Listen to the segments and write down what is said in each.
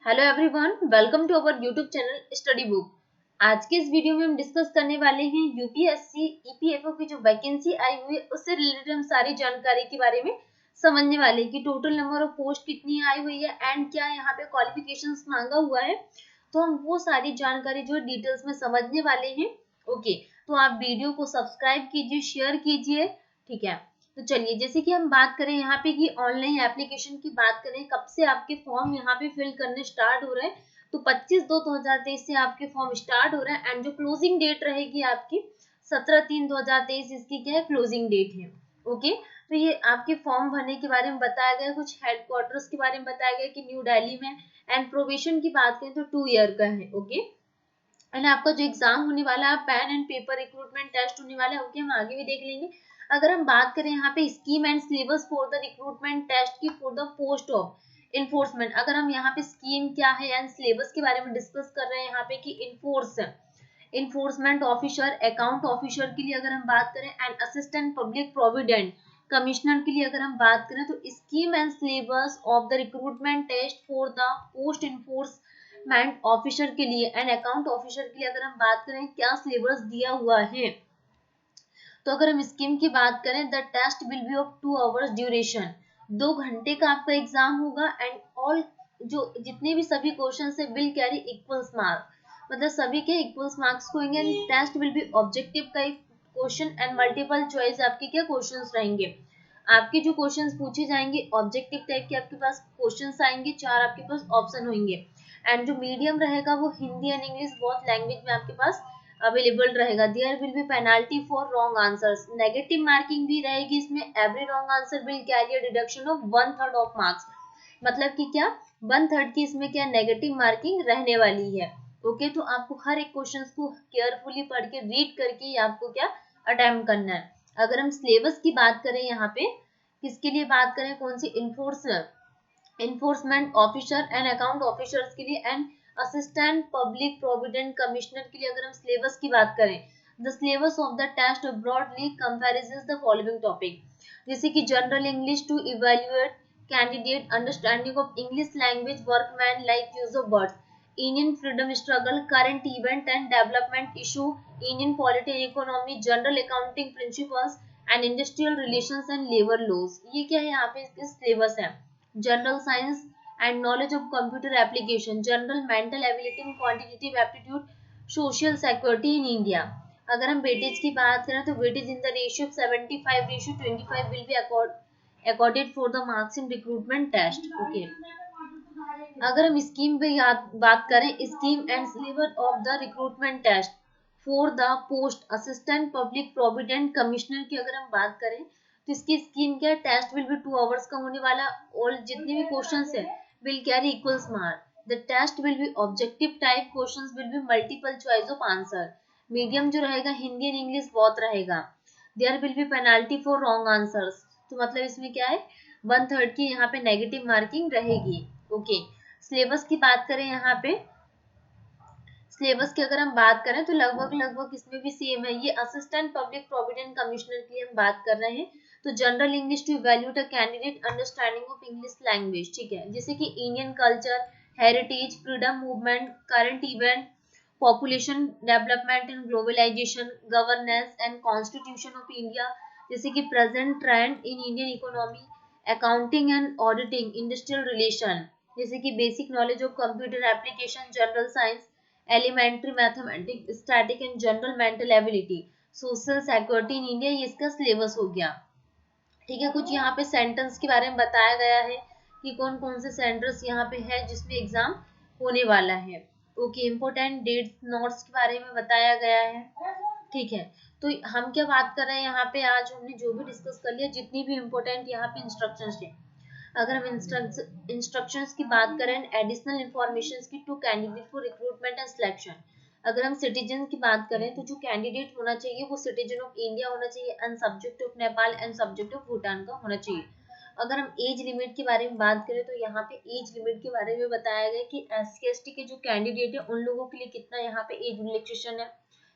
Hello everyone, welcome to our YouTube channel study book. आज के इस वीडियो में हम डिस्कस करने वाले हैं यूपीएससी ईपीएफओ की जो वैकेंसी आई हुई है उससे रिलेटेड हम सारी जानकारी के बारे में समझने वाले हैं कि टोटल नंबर ऑफ पोस्ट कितनी आई हुई है एंड क्या यहाँ पे क्वालिफिकेशंस मांगा हुआ है। तो हम वो सारी जानकारी जो डिटेल्स में समझने वाले हैं। ओके, तो आप वीडियो को सब्सक्राइब कीजिए, शेयर कीजिए, ठीक है। तो चलिए, जैसे कि हम बात करें यहाँ पे कि ऑनलाइन एप्लीकेशन की बात करें, कब से आपके फॉर्म यहाँ पे फिल करने स्टार्ट हो रहे हैं। तो 25/2/2023 से आपके फॉर्म स्टार्ट हो रहे हैं एंड जो क्लोजिंग डेट रहेगी आपकी 17/3/2023, इसकी क्या है, क्लोजिंग डेट है। ओके, तो ये आपके फॉर्म भरने के बारे में बताया गया, कुछ हेडक्वार्टर्स के बारे में बताया गया कि न्यू दिल्ली में, एंड प्रोबेशन की बात करें तो 2 ईयर का है। ओके, एंड आपका जो एग्जाम होने वाला है, pen and paper recruitment test होने वाला है। ओके, हम आगे भी देख लेंगे। अगर हम बात करें यहाँ पे scheme and syllabus for the recruitment test की for the post of enforcement, अगर हम यहाँ पे स्कीम क्या है एंड सिलेबस के बारे में डिस्कस कर रहे हैं यहाँ पे कि इन्फोर्समेंट ऑफिसर, अकाउंट ऑफिसर के लिए अगर हम बात करें, and assistant public provident commissioner के लिए अगर हम बात करें, तो scheme and syllabus of the recruitment test for the post enforcement officer के लिए एंड अकाउंट ऑफिसर के लिए अगर हम बात करें क्या सिलेबस दिया हुआ है। तो अगर हम स्कीम की बात करें, the test will be of 2 hours duration, 2 घंटे का आपका एग्जाम होगा एंड ऑल जो जितने भी सभी क्वेश्चन है विल कैरी इक्वल्स मार्क, मतलब सभी के इक्वल्स मार्क्स को होंगे। टेस्ट विल बी ऑब्जेक्टिव का क्वेश्चन एंड मल्टीपल चॉइस आपके क्या क्वेश्चंस रहेंगे। आपके जो क्वेश्चंस पूछे जाएंगे ऑब्जेक्टिव टाइप के आपके पास क्वेश्चंस आएंगे, 4 आपके पास ऑप्शन होंगे एंड जो मीडियम रहेगा वो Hindi and English both language में आपके पास अवेलेबल रहेगा। There will be penalty for wrong answers, negative marking भी रहेगी इसमें। Every wrong answer will carry a deduction of 1/3 of marks, मतलब कि क्या 1/3 की इसमें क्या नेगेटिव मार्किंग रहने वाली है। ओके, तो आपको हर एक क्वेश्चन को केयरफुली पढ़ के रीड करके आपको क्या अटेम्प्ट करना है। अगर हम सिलेबस की बात करें, यहाँ पे किसके लिए बात करें, कौन सी enforcement officer and account officers के लिए and assistant public provident commissioner के लिए अगर हम सिलेबस की बात करें, the syllabus of the test broadly comparison the following topic, जैसे कि general English to evaluate candidate understanding of English language, workman like use of words, Indian freedom struggle, current event and development issue, Indian polity and economy, general accounting principles and industrial relations and labour laws. ये क्या है, यहाँ पे syllabus है। General science and knowledge of computer application, general mental ability and quantitative aptitude, social security in India. अगर हम weightage की बात करें तो weightage in the ratio of 75:25 will be accorded for the marks in recruitment test. Okay, अगर हम scheme पे बात करें, scheme and syllabus of the recruitment test for the post assistant public provident commissioner की अगर हम बात करें, तो इसकी स्कीम क्या, टेस्ट विल बी 2 आवर्स का होने वाला और जितने भी क्वेश्चंस है will carry equals mark. The test will be objective type, questions will be multiple choice of answer. Medium जो रहेगा हिंदी एंड इंग्लिश बहुत रहेगा। There will be penalty for wrong answers, तो मतलब इसमें क्या है, 1/3 की यहाँ पे नेगेटिव मार्किंग रहेगी। ओके, सिलेबस की बात करें, यहाँ पे सिलेबस की अगर हम बात करें तो लगभग इसमें भी सेम है। ये असिस्टेंट पब्लिक प्रोविडेंट कमिश्नर की हम बात कर रहे हैं। तो general English to evaluate a candidate understanding of English language, ठीक है, जैसे कि Indian culture, heritage, freedom movement, current event, population development and globalisation, governance and constitution of India, जैसे कि present trend in Indian economy, accounting and auditing, industrial relation, जैसे कि basic knowledge of computer application, general science, elementary mathematics, static and general mental ability, social security in India, ये इसका syllabus हो गया। ठीक है, कुछ यहाँ पे सेंटेंस के बारे में बताया गया है कि कौन कौन से सेंटर्स यहाँ पे है जिसमें एग्जाम होने वाला है। ओके, इम्पोर्टेंट डेट्स नोट्स के बारे में बताया गया है। ठीक है, तो हम क्या बात कर रहे हैं यहाँ पे, आज हमने जो भी डिस्कस कर लिया, जितनी भी इम्पोर्टेंट यहाँ पे इंस्ट्रक्शंस है। अगर हम इंस्ट्रक्शंस की बात करें, एडिशनल इंफॉर्मेशन की to candidate for recruitment and selection, अगर हम सिटीजन की बात करें तो जो कैंडिडेट होना चाहिए वो सिटीजन ऑफ इंडिया होना चाहिए and subject of Nepal and subject of Bhutan का होना चाहिए। अगर हम एज लिमिट के बारे में बात करें तो यहाँ पे एज लिमिट के बारे में बताया गया कि SC/ST के जो कैंडिडेट है उन लोगों के लिए कितना यहाँ पे एज रिलैक्सेशन है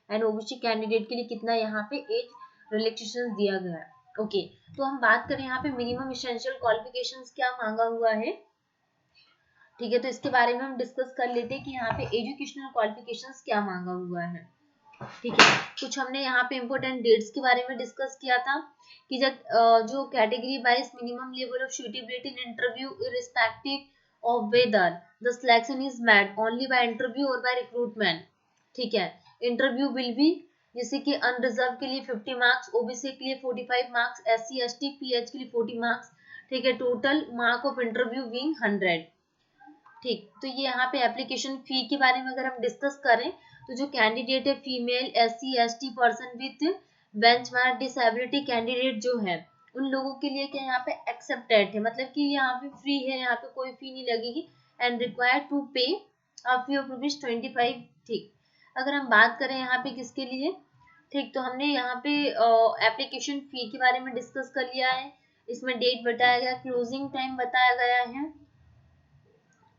एंड OBC कैंडिडेट के लिए कितना यहाँ पे एज रिलैक्सेशन दिया गया है। ओके, तो हम बात करें यहाँ पे मिनिमम एसेंशियल क्वालिफिकेशंस क्या मांगा हुआ है। ठीक है, तो इसके बारे में हम डिस्कस कर लेते हैं कि यहाँ पे एजुकेशनल क्वालिफिकेशंस क्या मांगा हुआ है। ठीक है, कुछ हमने यहाँ पे इम्पोर्टेंट डेट्स के बारे में डिस्कस किया था कि जब जो category wise minimum level of suitability in interview irrespective of whether the selection is made only by interview और बाय रिक्रूटमेंट। ठीक है, इंटरव्यू विल बी जैसे कि अनरिजर्व के लिए 50 मार्क्स, ओबीसी के लिए 45 मार्क्स, एससी एसटी पीएच के लिए 40 मार्क्स। ठीक है, total mark of interview being 100। ठीक, तो ये यहाँ पे एप्लीकेशन फी के बारे में अगर हम डिस्कस करें तो जो कैंडिडेट है female, SC ST person with benchmark disability candidate जो है उन लोगों के लिए क्या यहाँ पे एक्सेप्टेड है, मतलब कि यहाँ पे फ्री है, यहाँ पे कोई फी नहीं लगेगी एंड रिक्वायर्ड टू पे अ फी ऑफ ₹25। ठीक, अगर हम बात करें यहाँ पे किसके लिए, ठीक, तो हमने यहाँ पे एप्लीकेशन फी के बारे में डिस्कस कर लिया है, इसमें डेट बताया गया, क्लोजिंग टाइम बताया गया है।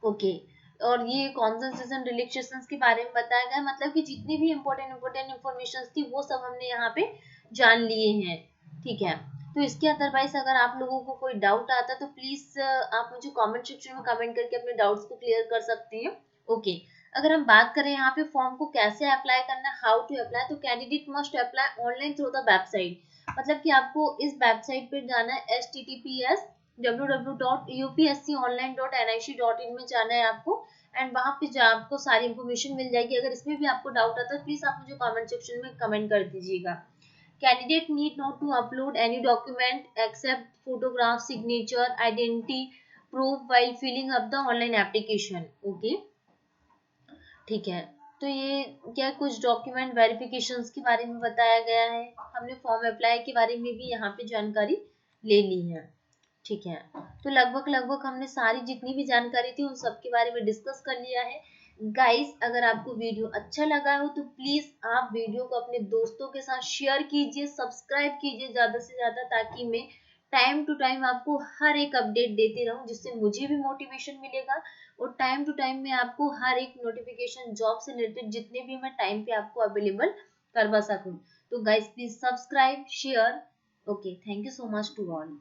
ओके, और ये कॉन्सेशन रिलैक्सेशन के बारे में बताया गया, मतलब कि जितनी भी इम्पोर्टेंट इन्फॉर्मेशन थी वो सब हमने यहाँ पे जान लिए हैं। ठीक है, तो इसके अदरवाइज अगर आप लोगों को कोई डाउट आता है तो प्लीज आप मुझे कमेंट सेक्शन में कमेंट करके अपने डाउट्स को क्लियर कर सकते हैं। ओके, अगर हम बात करें यहाँ पे फॉर्म को कैसे अप्लाई करना, हाउ टू अप्लाई, तो candidate must apply online through the website, मतलब कि आपको इस वेबसाइट पे जाना है https www.upsconline.nic.in में जाना है आपको एंड वहां पे आपको सारी इन्फॉर्मेशन मिल जाएगी। अगर इसमें भी आपको डाउट आता है प्लीज आप मुझे कमेंट सेक्शन में कमेंट कर दीजिएगा। Candidate need not to upload any document except photograph, signature, identity proof while filling up the online application. Okay, ठीक है, तो ये क्या कुछ डॉक्यूमेंट वेरिफिकेशंस के बारे में बताया गया है, हमने फॉर्म अप्लाई के बारे में भी यहाँ पे जानकारी ले ली है। ठीक है, तो लगभग हमने सारी जितनी भी जानकारी थी उन सब के बारे में डिस्कस कर लिया है। गाइस, अगर आपको वीडियो अच्छा लगा हो तो प्लीज आप वीडियो को अपने दोस्तों के साथ शेयर कीजिए, सब्सक्राइब कीजिए ज्यादा से ज्यादा, ताकि मैं टाइम टू टाइम आपको हर एक अपडेट देती रहूं, जिससे मुझे भी मोटिवेशन मिलेगा और टाइम टू टाइम मैं आपको हर एक नोटिफिकेशन जॉब से रिलेटेड जितने भी मैं टाइम पे आपको अवेलेबल करवा सकूं। तो guys please subscribe, share. Okay, thank you so much to all.